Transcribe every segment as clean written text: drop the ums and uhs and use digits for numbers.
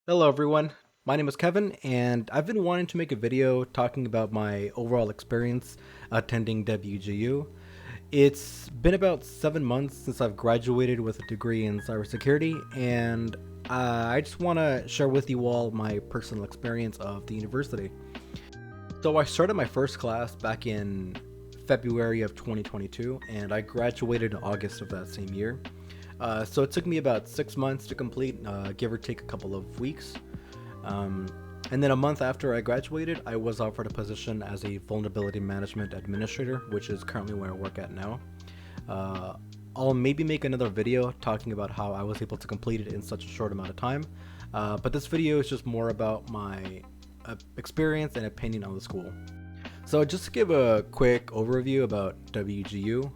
Hello everyone, my name is Kevin and I've been wanting to make a video talking about my overall experience attending WGU. It's been about 7 months since I've graduated with a degree in cybersecurity, and I just want to share with you all my personal experience of the university. So I started my first class back in February of 2022 and I graduated in August of that same year. So it took me about 6 months to complete, give or take a couple of weeks. Um, and then a month after I graduated, I was offered a position as a vulnerability management administrator, which is currently where I work at now. Uh, I'll maybe make another video talking about how I was able to complete it in such a short amount of time. But this video is just more about my experience and opinion on the school. So just to give a quick overview about WGU.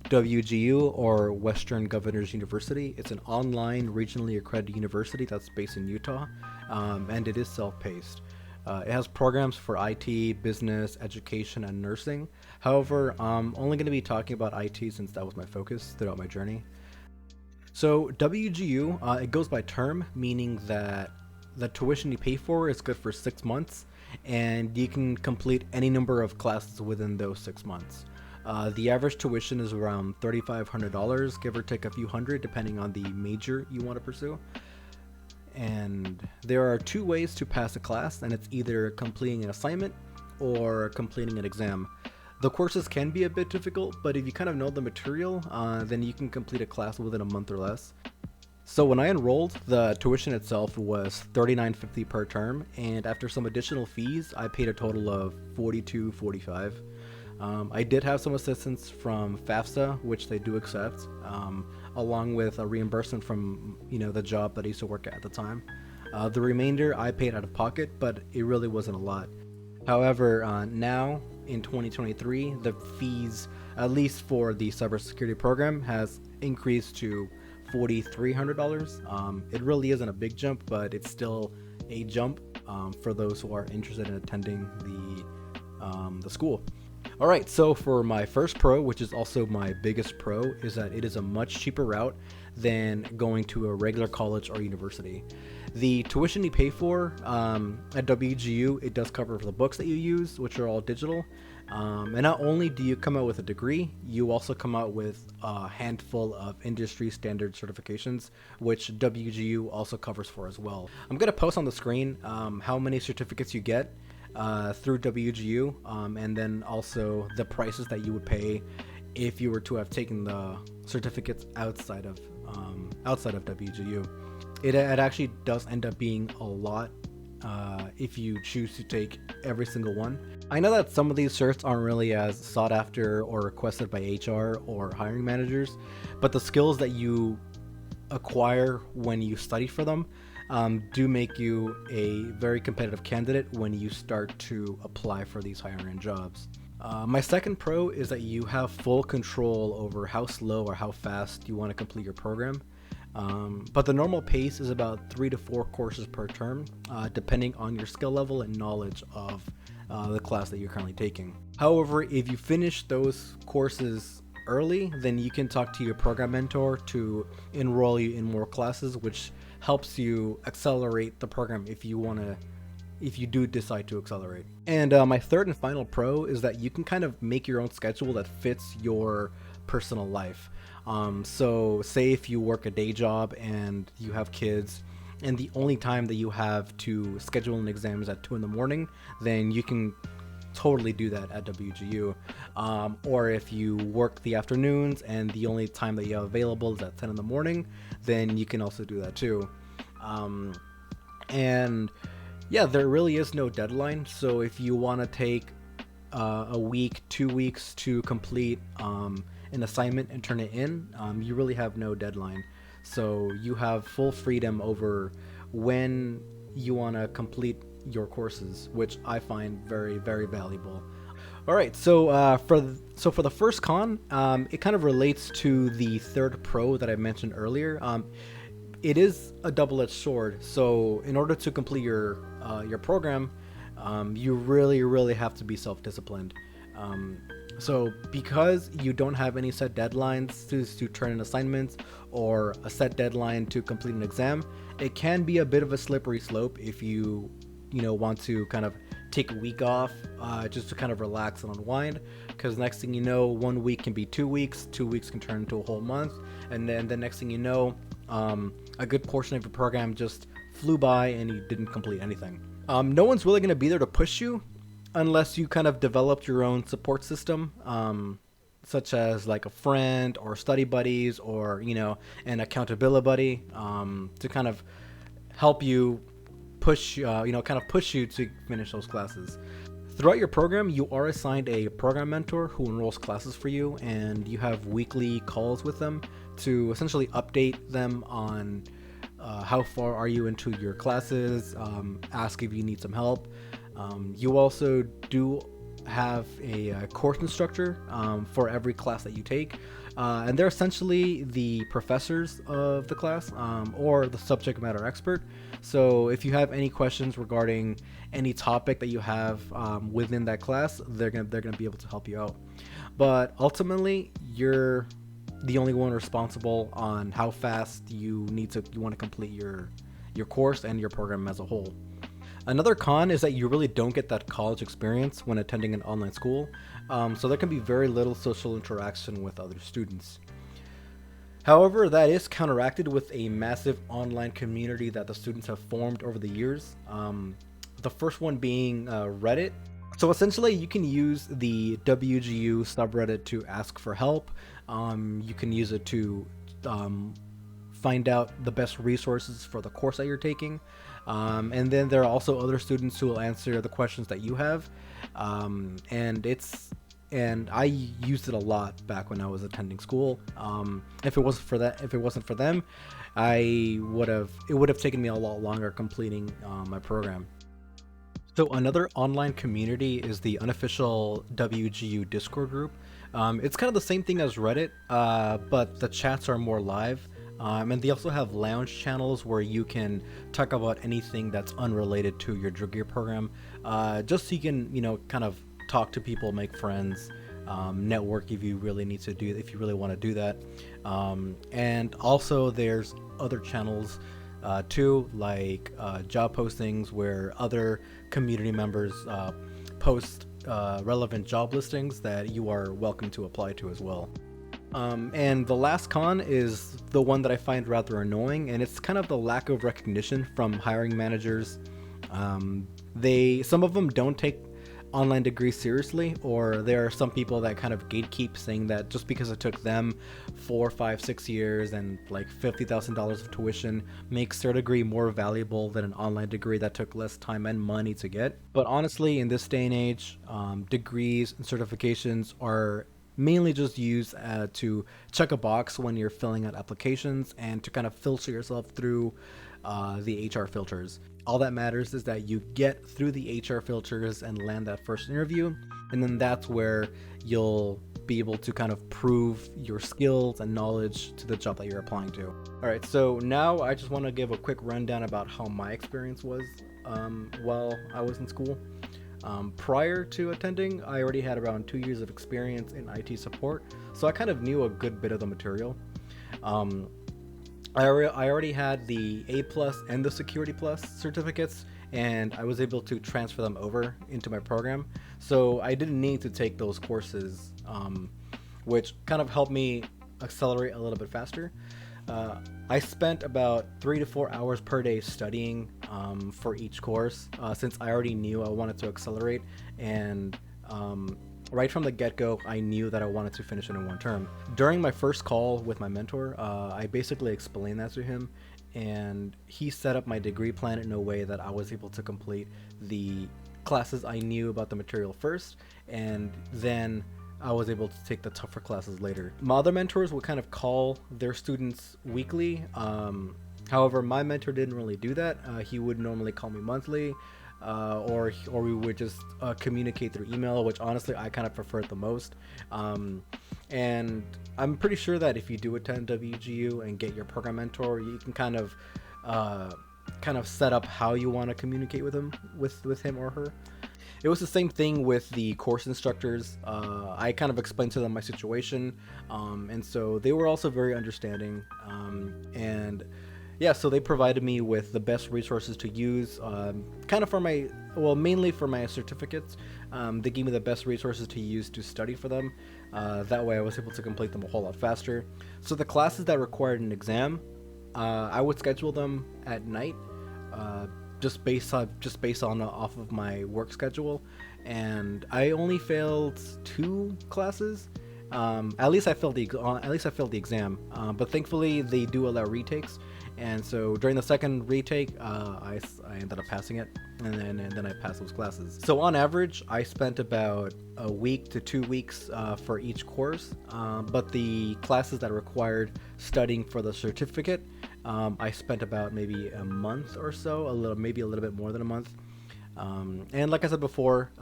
WGU, or Western Governors University. It's an online, regionally accredited university that's based in Utah, and it is self-paced. It has programs for IT, business, education, and nursing. However, I'm only going to be talking about IT since that was my focus throughout my journey. So WGU, it goes by term, meaning that the tuition you pay for is good for 6 months, and you can complete any number of classes within those 6 months. The average tuition is around $3,500, give or take a few hundred, depending on the major you want to pursue. And there are 2 ways to pass a class, and it's either completing an assignment or completing an exam. The courses can be a bit difficult, but if you kind of know the material, then you can complete a class within a month or less. So when I enrolled, the tuition itself was $39.50 per term, and after some additional fees, I paid a total of $42.45. I did have some assistance from FAFSA, which they do accept, along with a reimbursement from the job that I used to work at the time. The remainder I paid out of pocket, but it really wasn't a lot. However, now in 2023, the fees, at least for the cybersecurity program, has increased to $4,300. It really isn't a big jump, but it's still a jump for those who are interested in attending the school. Alright, so for my first pro, which is also my biggest pro, is that it is a much cheaper route than going to a regular college or university. The tuition you pay for at WGU, it does cover for the books that you use, which are all digital. And not only do you come out with a degree, you also come out with a handful of industry standard certifications, which WGU also covers for as well. I'm going to post on the screen how many certificates you get through WGU, and then also the prices that you would pay if you were to have taken the certificates outside of WGU. It actually does end up being a lot if you choose to take every single one. I know that some of these certs aren't really as sought after or requested by HR or hiring managers, but the skills that you acquire when you study for them do make you a very competitive candidate when you start to apply for these higher end jobs. My second pro is that you have full control over how slow or how fast you want to complete your program. But the normal pace is about 3 to 4 courses per term, depending on your skill level and knowledge of the class that you're currently taking. However, if you finish those courses early, then you can talk to your program mentor to enroll you in more classes, which helps you accelerate the program if you do decide to accelerate. And my third and final pro is that you can kind of make your own schedule that fits your personal life. So say if you work a day job and you have kids, and the only time that you have to schedule an exam is at 2 in the morning, then you can totally do that at WGU. Or if you work the afternoons and the only time that you have available is at 10 in the morning, then you can also do that too. And yeah, there really is no deadline. So if you want to take a week, 2 weeks to complete an assignment and turn it in, you really have no deadline. So you have full freedom over when you want to complete your courses, which I find very, very valuable. All right, so for the first con, it kind of relates to the third pro that I mentioned earlier. It is a double-edged sword. So in order to complete your program, you really have to be self-disciplined. So because you don't have any set deadlines to turn in assignments or a set deadline to complete an exam, it can be a bit of a slippery slope if you want to kind of take a week off just to kind of relax and unwind, because next thing you know, 1 week can be 2 weeks, 2 weeks can turn into a whole month, and then the next thing you know, a good portion of your program just flew by and you didn't complete anything. No one's really going to be there to push you unless you kind of developed your own support system, such as like a friend or study buddies, or an accountability buddy, to kind of help you push you to finish those classes. Throughout your program, you are assigned a program mentor who enrolls classes for you, and you have weekly calls with them to essentially update them on how far are you into your classes, ask if you need some help. You also do have a course instructor for every class that you take, and they're essentially the professors of the class, or the subject matter expert. So if you have any questions regarding any topic that you have within that class, they're gonna be able to help you out. But ultimately, you're the only one responsible on how fast you want to complete your course and your program as a whole. Another con is that you really don't get that college experience when attending an online school, so there can be very little social interaction with other students. However, that is counteracted with a massive online community that the students have formed over the years. The first one being Reddit. So essentially, you can use the WGU subreddit to ask for help. You can use it to find out the best resources for the course that you're taking. And then there are also other students who will answer the questions that you have. And I used it a lot back when I was attending school. If it wasn't for them, it would have taken me a lot longer completing my program. So another online community is the unofficial WGU Discord group. It's kind of the same thing as Reddit, but the chats are more live. And they also have lounge channels where you can talk about anything that's unrelated to your degree program, just so you can, kind of talk to people, make friends, network if you really want to do that. And also there's other channels too, like job postings where other community members post relevant job listings that you are welcome to apply to as well. And the last con is the one that I find rather annoying, and it's kind of the lack of recognition from hiring managers. Some of them don't take online degrees seriously, or there are some people that kind of gatekeep, saying that just because it took them 4, 5, 6 years and like $50,000 of tuition makes their degree more valuable than an online degree that took less time and money to get. But honestly, in this day and age, degrees and certifications are mainly just used to check a box when you're filling out applications and to kind of filter yourself through the HR filters. All that matters is that you get through the HR filters and land that first interview, and then that's where you'll be able to kind of prove your skills and knowledge to the job that you're applying to. All right, so now I just want to give a quick rundown about how my experience was while I was in school. Prior to attending, I already had around 2 years of experience in IT support, so I kind of knew a good bit of the material. I already had the A+ and the Security Plus certificates, and I was able to transfer them over into my program, so I didn't need to take those courses, which kind of helped me accelerate a little bit faster. I spent about 3 to 4 hours per day studying for each course, since I already knew I wanted to accelerate, and right from the get-go, I knew that I wanted to finish it in one term. During my first call with my mentor, I basically explained that to him, and he set up my degree plan in a way that I was able to complete the classes I knew about the material first, and then I was able to take the tougher classes later. My other mentors would kind of call their students weekly. However, my mentor didn't really do that. He would normally call me monthly, or we would just communicate through email, which honestly I kind of prefer it the most. And I'm pretty sure that if you do attend WGU and get your program mentor, you can kind of set up how you want to communicate with him or her. It was the same thing with the course instructors. I kind of explained to them my situation, and so they were also very understanding. And yeah, so they provided me with the best resources to use, kind of for my, well, mainly for my certificates. They gave me the best resources to use to study for them. That way I was able to complete them a whole lot faster. So the classes that required an exam, I would schedule them at night, just based on off of my work schedule, and I only failed 2 classes. At least I failed the exam, but thankfully they do allow retakes, and so during the second retake, I ended up passing it, and then I passed those classes. So on average, I spent about a week to 2 weeks for each course, but the classes that required studying for the certificate, I spent about maybe a month or so, maybe a little bit more than a month. And like I said before,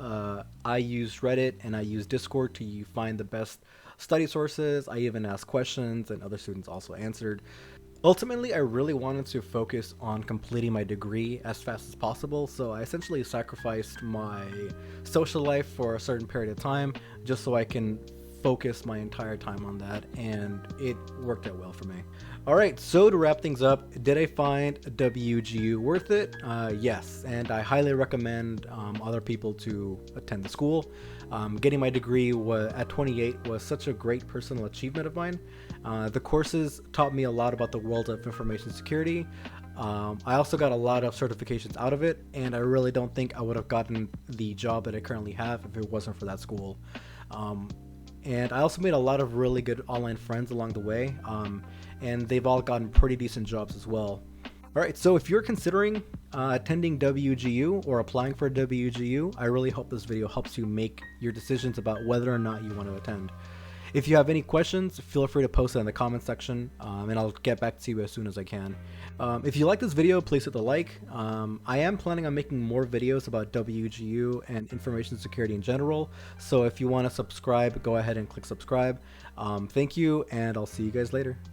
I use Reddit and I use Discord to find the best study sources. I even asked questions and other students also answered. Ultimately, I really wanted to focus on completing my degree as fast as possible, so I essentially sacrificed my social life for a certain period of time just so I can focus my entire time on that, and it worked out well for me. Alright, so to wrap things up, did I find WGU worth it? Yes, and I highly recommend other people to attend the school. Getting my degree at 28 was such a great personal achievement of mine. The courses taught me a lot about the world of information security. I also got a lot of certifications out of it, and I really don't think I would have gotten the job that I currently have if it wasn't for that school. And I also made a lot of really good online friends along the way, and they've all gotten pretty decent jobs as well. Alright, so if you're considering attending WGU or applying for WGU, I really hope this video helps you make your decisions about whether or not you want to attend. If you have any questions, feel free to post it in the comment section, and I'll get back to you as soon as I can. If you like this video, please hit the like. I am planning on making more videos about WGU and information security in general, so if you want to subscribe, go ahead and click subscribe. Thank you, and I'll see you guys later.